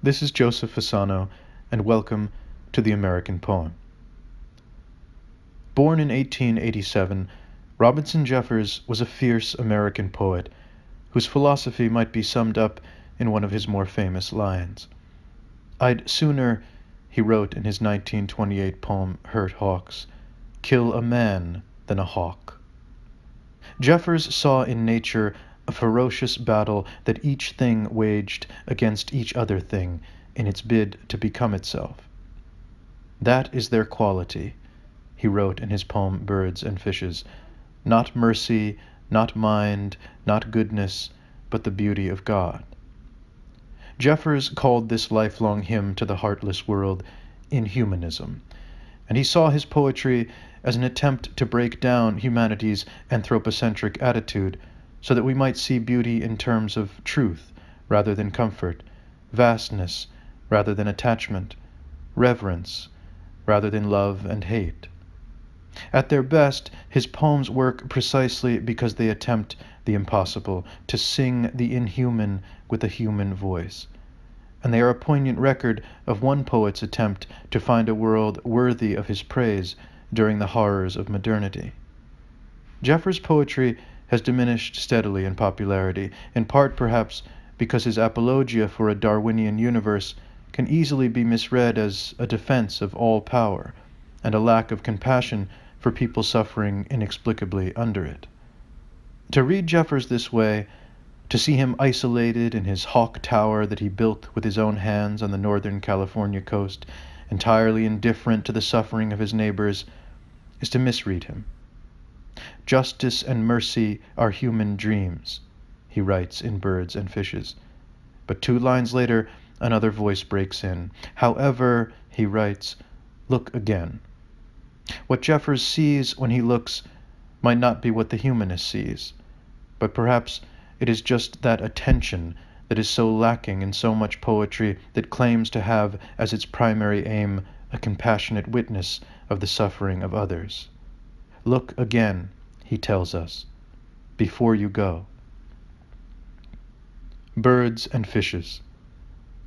This is Joseph Fasano, and welcome to the American Poem. Born in 1887, Robinson Jeffers was a fierce American poet whose philosophy might be summed up in one of his more famous lines. "I'd sooner," he wrote in his 1928 poem Hurt Hawks, "kill a man than a hawk." Jeffers saw in nature a ferocious battle that each thing waged against each other thing in its bid to become itself. "That is their quality," he wrote in his poem Birds and Fishes, "not mercy, not mind, not goodness, but the beauty of God." Jeffers called this lifelong hymn to the heartless world inhumanism, and he saw his poetry as an attempt to break down humanity's anthropocentric attitude so that we might see beauty in terms of truth rather than comfort, vastness rather than attachment, reverence rather than love and hate. At their best, his poems work precisely because they attempt the impossible, to sing the inhuman with a human voice. And they are a poignant record of one poet's attempt to find a world worthy of his praise during the horrors of modernity. Jeffers' poetry has diminished steadily in popularity, in part perhaps because his apologia for a Darwinian universe can easily be misread as a defense of all power and a lack of compassion for people suffering inexplicably under it. To read Jeffers this way, to see him isolated in his hawk tower that he built with his own hands on the northern California coast, entirely indifferent to the suffering of his neighbors, is to misread him. "Justice and mercy are human dreams," he writes in Birds and Fishes. But 2 lines later, another voice breaks in. "However," he writes, "look again." What Jeffers sees when he looks might not be what the humanist sees, but perhaps it is just that attention that is so lacking in so much poetry that claims to have as its primary aim a compassionate witness of the suffering of others. Look again, he tells us, before you go. Birds and Fishes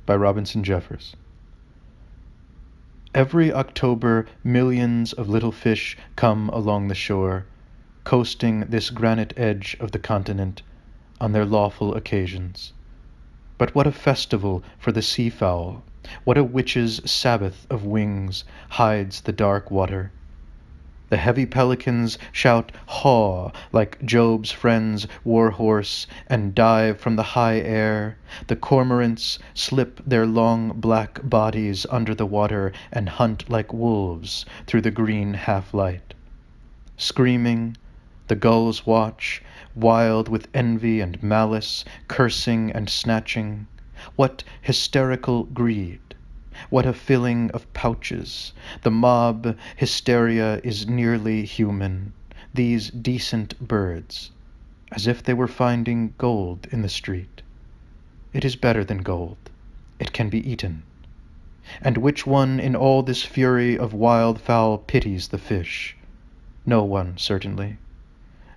by Robinson Jeffers. Every October millions of little fish come along the shore, coasting this granite edge of the continent on their lawful occasions. But what a festival for the seafowl, what a witch's Sabbath of wings hides the dark water. The heavy pelicans shout haw like Job's friend's war horse and dive from the high air. The cormorants slip their long black bodies under the water and hunt like wolves through the green half-light. Screaming, the gulls watch, wild with envy and malice, cursing and snatching. What hysterical greed! What a filling of pouches! The mob hysteria is nearly human. These decent birds, as if they were finding gold in the street. It is better than gold. It can be eaten. And which one in all this fury of wildfowl pities the fish? No one, certainly.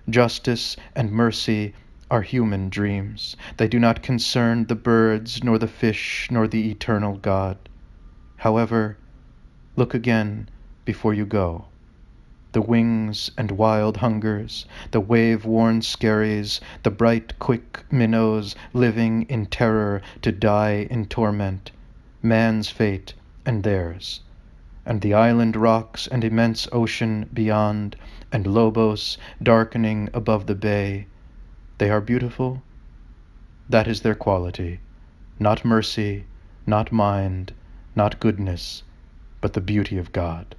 Justice and mercy are human dreams. They do not concern the birds, nor the fish, nor the eternal God. However, look again before you go. The wings and wild hungers, the wave-worn skerries, the bright, quick minnows living in terror to die in torment, man's fate and theirs, and the island rocks and immense ocean beyond, and Lobos darkening above the bay. They are beautiful. That is their quality, not mercy, not mind, not goodness, but the beauty of God.